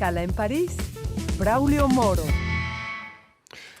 Escala en París, Braulio Moro.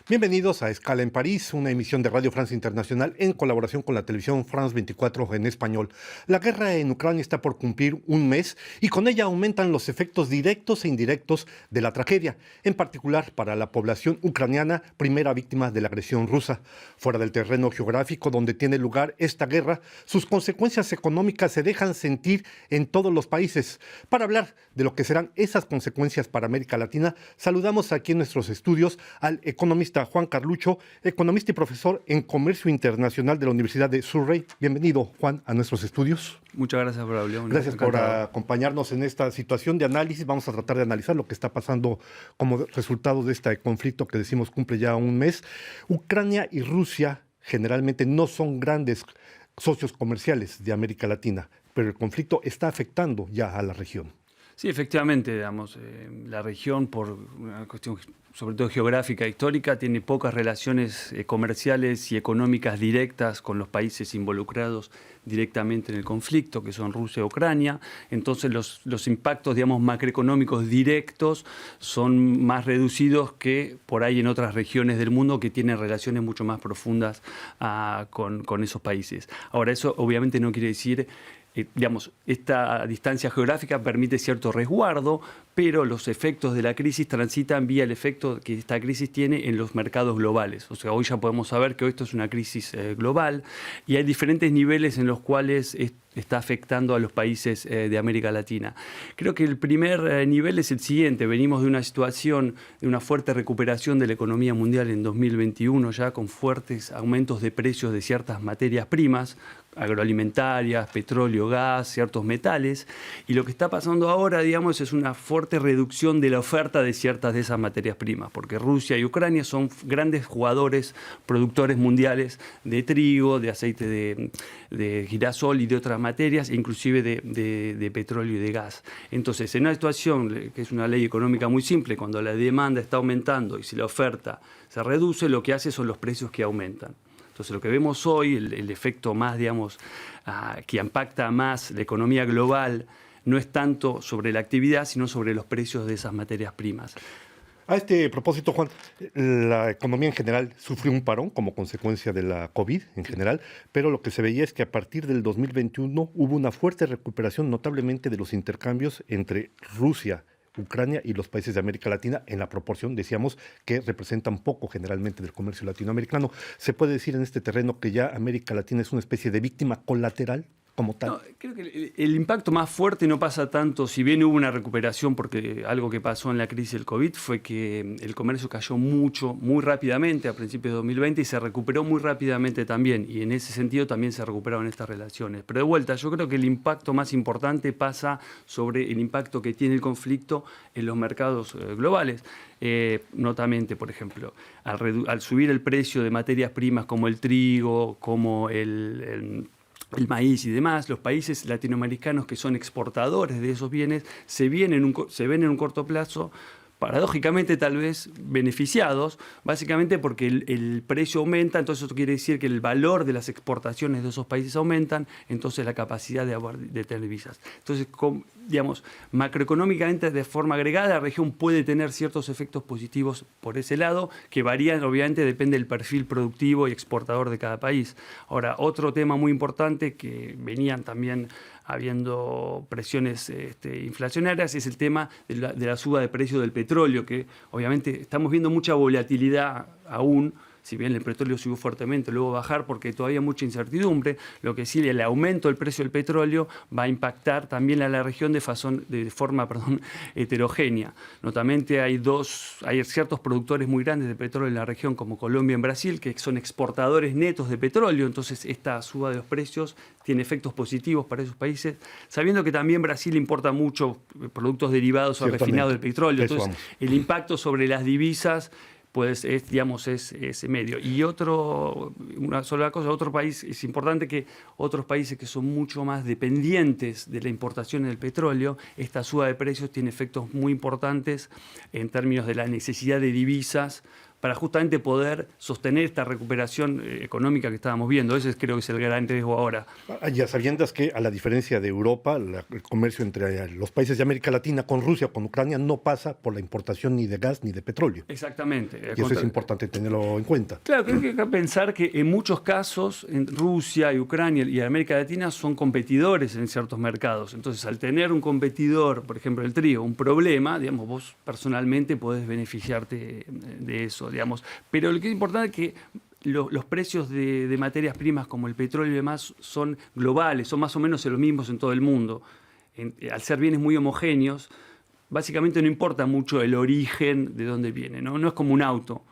Bienvenidos a Escala en París, una emisión de Radio France Internacional en colaboración con la televisión France 24 en español. La guerra en Ucrania está por cumplir un mes y con ella aumentan los efectos directos e indirectos de la tragedia, en particular para la población ucraniana, primera víctima de la agresión rusa. Fuera del terreno geográfico donde tiene lugar esta guerra, sus consecuencias económicas se dejan sentir en todos los países. Para hablar de lo que serán esas consecuencias para América Latina, saludamos aquí en nuestros estudios al economista Juan Carlucho, economista y profesor en Comercio Internacional de la Universidad de Surrey. Bienvenido, Juan, a nuestros estudios. Muchas gracias, Braulio. Gracias por acompañarnos en esta situación de análisis. Vamos a tratar de analizar lo que está pasando como resultado de este conflicto que decimos cumple ya un mes. Ucrania y Rusia generalmente no son grandes socios comerciales de América Latina, pero el conflicto está afectando ya a la región. Sí, efectivamente, digamos, la región, por una cuestión sobre todo geográfica e histórica, tiene pocas relaciones comerciales y económicas directas con los países involucrados directamente en el conflicto, que son Rusia y Ucrania. Entonces los impactos, digamos, macroeconómicos directos son más reducidos que por ahí en otras regiones del mundo que tienen relaciones mucho más profundas con esos países. Ahora, eso obviamente no quiere decir digamos, esta distancia geográfica permite cierto resguardo, pero los efectos de la crisis transitan vía el efecto que esta crisis tiene en los mercados globales. O sea, hoy ya podemos saber que esto es una crisis global y hay diferentes niveles en los cuales está afectando a los países de América Latina. Creo que el primer nivel es el siguiente. Venimos de una situación de una fuerte recuperación de la economía mundial en 2021, ya con fuertes aumentos de precios de ciertas materias primas, agroalimentarias, petróleo, gas, ciertos metales, y lo que está pasando ahora, digamos, es una fuerte reducción de la oferta de ciertas de esas materias primas, porque Rusia y Ucrania son grandes jugadores, productores mundiales de trigo, de aceite de girasol y de otras materias, inclusive de petróleo y de gas. Entonces, en una situación que es una ley económica muy simple, cuando la demanda está aumentando y si la oferta se reduce, lo que hace son los precios que aumentan. Entonces, lo que vemos hoy, el efecto más, digamos, que impacta más la economía global, no es tanto sobre la actividad, sino sobre los precios de esas materias primas. A este propósito, Juan, la economía en general sufrió un parón como consecuencia de la COVID en general, pero lo que se veía es que a partir del 2021 hubo una fuerte recuperación notablemente de los intercambios entre Rusia, Ucrania y los países de América Latina en la proporción, decíamos, que representan poco generalmente del comercio latinoamericano. ¿Se puede decir en este terreno que ya América Latina es una especie de víctima colateral como tal? No, creo que el impacto más fuerte no pasa tanto, si bien hubo una recuperación, porque algo que pasó en la crisis del COVID fue que el comercio cayó mucho, muy rápidamente a principios de 2020 y se recuperó muy rápidamente también, y en ese sentido también se recuperaron estas relaciones. Pero de vuelta, yo creo que el impacto más importante pasa sobre el impacto que tiene el conflicto en los mercados globales. Notamente, por ejemplo, al subir el precio de materias primas como el trigo, como el maíz y demás, los países latinoamericanos que son exportadores de esos bienes se ven en un corto plazo, paradójicamente tal vez beneficiados, básicamente porque el precio aumenta, entonces eso quiere decir que el valor de las exportaciones de esos países aumentan, entonces la capacidad de tener divisas. Entonces, digamos, macroeconómicamente de forma agregada, la región puede tener ciertos efectos positivos por ese lado, que varían, obviamente, depende del perfil productivo y exportador de cada país. Ahora, otro tema muy importante que venían también habiendo presiones inflacionarias es el tema de la suba de precio del petróleo, que obviamente estamos viendo mucha volatilidad aún, si bien el petróleo subió fuertemente, luego bajar porque todavía hay mucha incertidumbre. Lo que sí, el aumento del precio del petróleo va a impactar también a la región de forma heterogénea. Notamente hay ciertos productores muy grandes de petróleo en la región, como Colombia y Brasil, que son exportadores netos de petróleo. Entonces, esta suba de los precios tiene efectos positivos para esos países, sabiendo que también Brasil importa mucho productos derivados o refinados del petróleo. Entonces, el impacto sobre las divisas pues es medio. Y una sola cosa, otro país, es importante que otros países que son mucho más dependientes de la importación del petróleo, esta suba de precios tiene efectos muy importantes en términos de la necesidad de divisas para justamente poder sostener esta recuperación económica que estábamos viendo. Ese creo que es el gran riesgo ahora. Ya sabiendo que, a la diferencia de Europa, el comercio entre los países de América Latina con Rusia o con Ucrania no pasa por la importación ni de gas ni de petróleo. Exactamente. Y eso es importante tenerlo en cuenta. Claro, creo que hay que pensar que en muchos casos en Rusia y Ucrania y América Latina son competidores en ciertos mercados. Entonces, al tener un competidor, por ejemplo el trigo, un problema, digamos, vos personalmente podés beneficiarte de eso, digamos. Pero lo que es importante es que los precios de materias primas como el petróleo y demás son globales, son más o menos los mismos en todo el mundo. Al ser bienes muy homogéneos, básicamente no importa mucho el origen de dónde viene, ¿no? No es como un auto.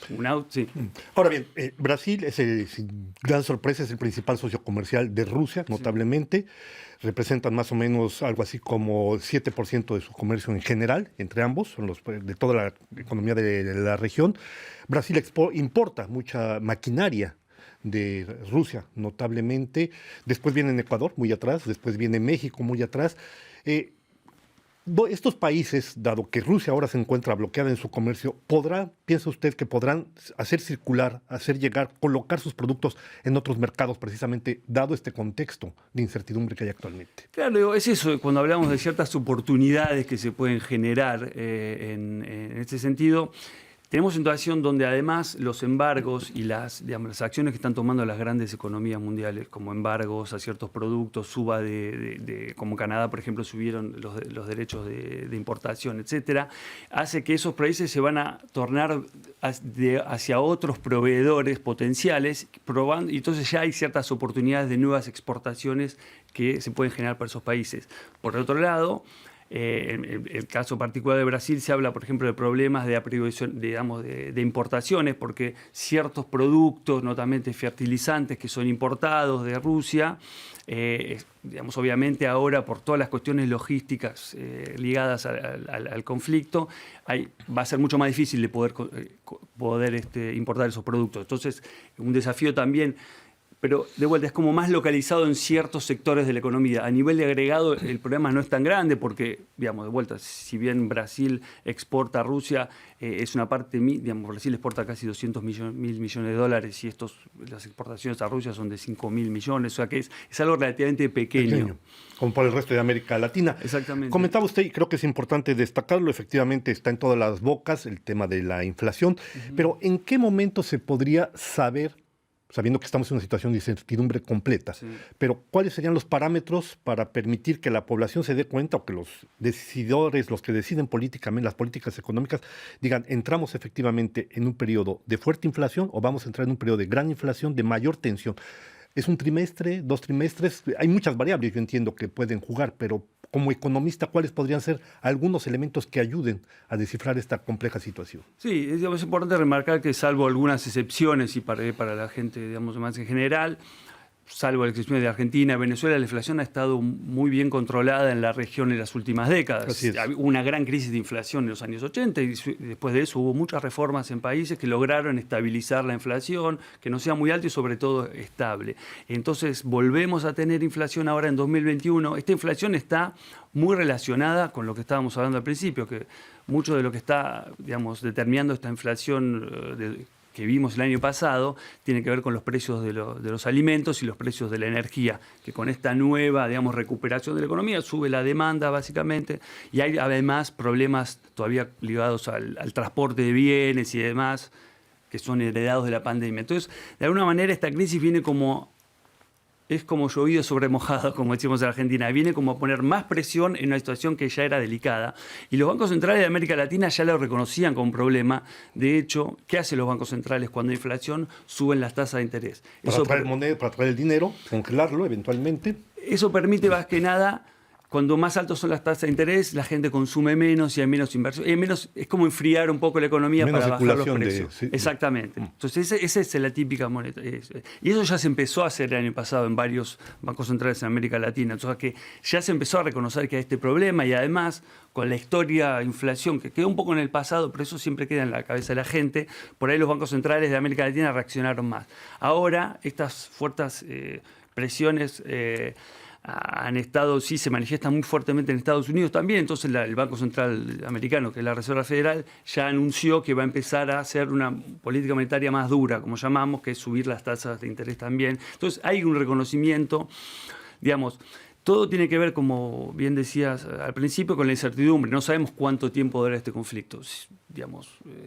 Un auto, sí. Ahora bien, Brasil sin gran sorpresa, es el principal socio comercial de Rusia, notablemente. Representan más o menos algo así como 7% de su comercio en general, entre ambos, son de toda la economía de la región. Brasil importa mucha maquinaria de Rusia, notablemente. Después viene Ecuador, muy atrás. Después viene México, muy atrás. Estos países, dado que Rusia ahora se encuentra bloqueada en su comercio, piensa usted que podrán hacer circular, hacer llegar, colocar sus productos en otros mercados, precisamente dado este contexto de incertidumbre que hay actualmente? Claro, es eso, cuando hablamos de ciertas oportunidades que se pueden generar en este sentido. Tenemos una situación donde además los embargos y las acciones que están tomando las grandes economías mundiales, como embargos a ciertos productos, como Canadá, por ejemplo, subieron los derechos de importación, etcétera, hace que esos países se van a tornar hacia otros proveedores potenciales, y entonces ya hay ciertas oportunidades de nuevas exportaciones que se pueden generar para esos países. Por otro lado, en el caso particular de Brasil se habla, por ejemplo, de problemas de importaciones, porque ciertos productos, notablemente fertilizantes, que son importados de Rusia, obviamente ahora por todas las cuestiones logísticas ligadas al conflicto, va a ser mucho más difícil de poder importar esos productos. Entonces, un desafío también. Pero de vuelta es como más localizado en ciertos sectores de la economía. A nivel de agregado el problema no es tan grande porque, de vuelta, si bien Brasil exporta a Rusia, es una parte, Brasil exporta casi 200 mil millones de dólares y las exportaciones a Rusia son de 5.000 millones, o sea que es algo relativamente pequeño. Como para el resto de América Latina. Exactamente. Comentaba usted, y creo que es importante destacarlo, efectivamente está en todas las bocas el tema de la inflación, pero ¿en qué momento se podría saber, sabiendo que estamos en una situación de incertidumbre completa, pero cuáles serían los parámetros para permitir que la población se dé cuenta o que los decidores, los que deciden políticamente las políticas económicas, digan, entramos efectivamente en un periodo de fuerte inflación o vamos a entrar en un periodo de gran inflación, de mayor tensión? ¿Es un trimestre, 2 trimestres? Hay muchas variables, yo entiendo, que pueden jugar, pero como economista, ¿cuáles podrían ser algunos elementos que ayuden a descifrar esta compleja situación? Sí, es importante remarcar que salvo algunas excepciones y para la gente, más en general, salvo la excepción de Argentina, Venezuela, la inflación ha estado muy bien controlada en la región en las últimas décadas. Hubo una gran crisis de inflación en los años 80 y después de eso hubo muchas reformas en países que lograron estabilizar la inflación, que no sea muy alta y sobre todo estable. Entonces volvemos a tener inflación ahora en 2021. Esta inflación está muy relacionada con lo que estábamos hablando al principio, que mucho de lo que está determinando esta inflación que vimos el año pasado, tiene que ver con los precios de los alimentos y los precios de la energía, que con esta nueva, recuperación de la economía sube la demanda básicamente, y hay además problemas todavía ligados al transporte de bienes y demás, que son heredados de la pandemia. Entonces, de alguna manera esta crisis viene es como llovido sobre mojado, como decimos en Argentina. Viene como a poner más presión en una situación que ya era delicada. Y los bancos centrales de América Latina ya lo reconocían como un problema. De hecho, ¿qué hacen los bancos centrales cuando hay inflación? Suben las tasas de interés. Para traer moneda, para traer el dinero, congelarlo eventualmente. Eso permite más que nada, cuando más altas son las tasas de interés, la gente consume menos y hay menos inversión. Es como enfriar un poco la economía para bajar los precios. Exactamente. Entonces, esa es la típica moneda. Y eso ya se empezó a hacer el año pasado en varios bancos centrales en América Latina. Entonces, que ya se empezó a reconocer que hay este problema y además, con la historia de inflación, que quedó un poco en el pasado, pero eso siempre queda en la cabeza de la gente, por ahí los bancos centrales de América Latina reaccionaron más. Ahora, estas fuertes presiones han estado, sí se manifiesta muy fuertemente en Estados Unidos también. Entonces el Banco Central americano, que es la Reserva Federal, ya anunció que va a empezar a hacer una política monetaria más dura, como llamamos, que es subir las tasas de interés también. Entonces hay un reconocimiento, digamos. Todo tiene que ver, como bien decías al principio, con la incertidumbre. No sabemos cuánto tiempo dura este conflicto.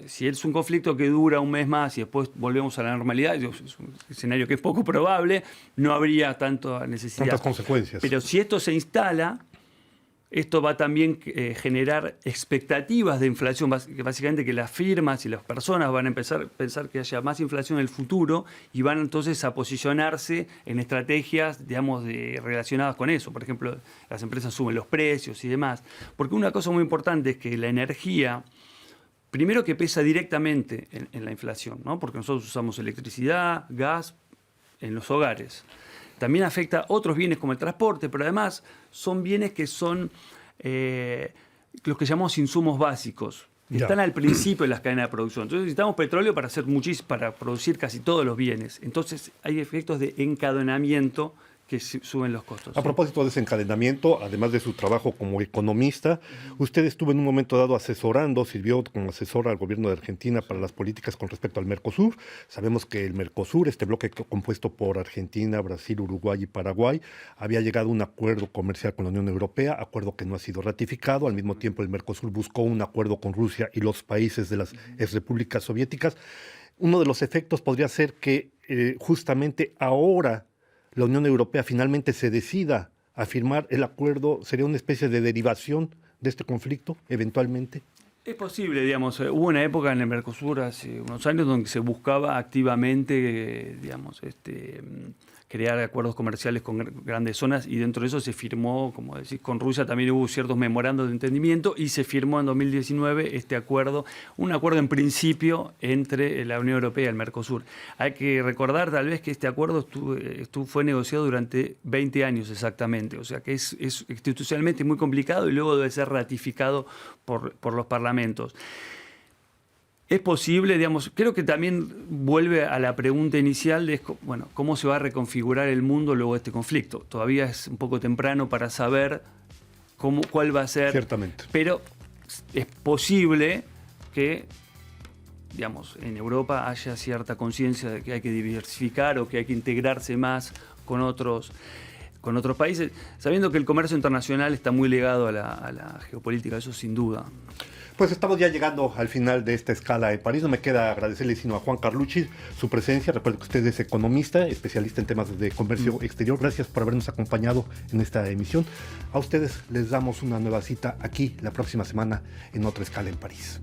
Si es un conflicto que dura un mes más y después volvemos a la normalidad, es un escenario que es poco probable, no habría tanta necesidad. Tantas consecuencias. Pero si esto se instala, esto va también a generar expectativas de inflación, básicamente que las firmas y las personas van a empezar a pensar que haya más inflación en el futuro y van entonces a posicionarse en estrategias, digamos, relacionadas con eso. Por ejemplo, las empresas suben los precios y demás. Porque una cosa muy importante es que la energía, primero que pesa directamente en la inflación, ¿no? Porque nosotros usamos electricidad, gas en los hogares. También afecta a otros bienes como el transporte, pero además son bienes que son los que llamamos insumos básicos. Están al principio de las cadenas de producción. Entonces necesitamos petróleo para producir casi todos los bienes. Entonces hay efectos de encadenamiento que suben los costos. A propósito de ese encadenamiento, además de su trabajo como economista, usted estuvo en un momento dado sirvió como asesor al gobierno de Argentina para las políticas con respecto al Mercosur. Sabemos que el Mercosur, este bloque compuesto por Argentina, Brasil, Uruguay y Paraguay, había llegado a un acuerdo comercial con la Unión Europea, acuerdo que no ha sido ratificado. Al mismo tiempo, el Mercosur buscó un acuerdo con Rusia y los países de las exrepúblicas soviéticas. Uno de los efectos podría ser que justamente ahora la Unión Europea finalmente se decida a firmar el acuerdo. ¿Sería una especie de derivación de este conflicto, eventualmente? Es posible, digamos. Hubo una época en el Mercosur hace unos años donde se buscaba activamente, digamos, crear acuerdos comerciales con grandes zonas y dentro de eso se firmó, como decís, con Rusia también hubo ciertos memorandos de entendimiento y se firmó en 2019 este acuerdo, un acuerdo en principio entre la Unión Europea y el Mercosur. Hay que recordar tal vez que este acuerdo fue negociado durante 20 años exactamente, o sea que es institucionalmente muy complicado y luego debe ser ratificado por los parlamentos. Es posible, digamos, creo que también vuelve a la pregunta inicial de, bueno, ¿cómo se va a reconfigurar el mundo luego de este conflicto? Todavía es un poco temprano para saber cuál va a ser. Ciertamente. Pero es posible que, digamos, en Europa haya cierta conciencia de que hay que diversificar o que hay que integrarse más con otros países, sabiendo que el comercio internacional está muy ligado a la geopolítica, eso sin duda. Pues estamos ya llegando al final de esta escala en París. No me queda agradecerle sino a Juan Carlucci su presencia. Recuerdo que usted es economista, especialista en temas de comercio exterior. Gracias por habernos acompañado en esta emisión. A ustedes les damos una nueva cita aquí la próxima semana en otra escala en París.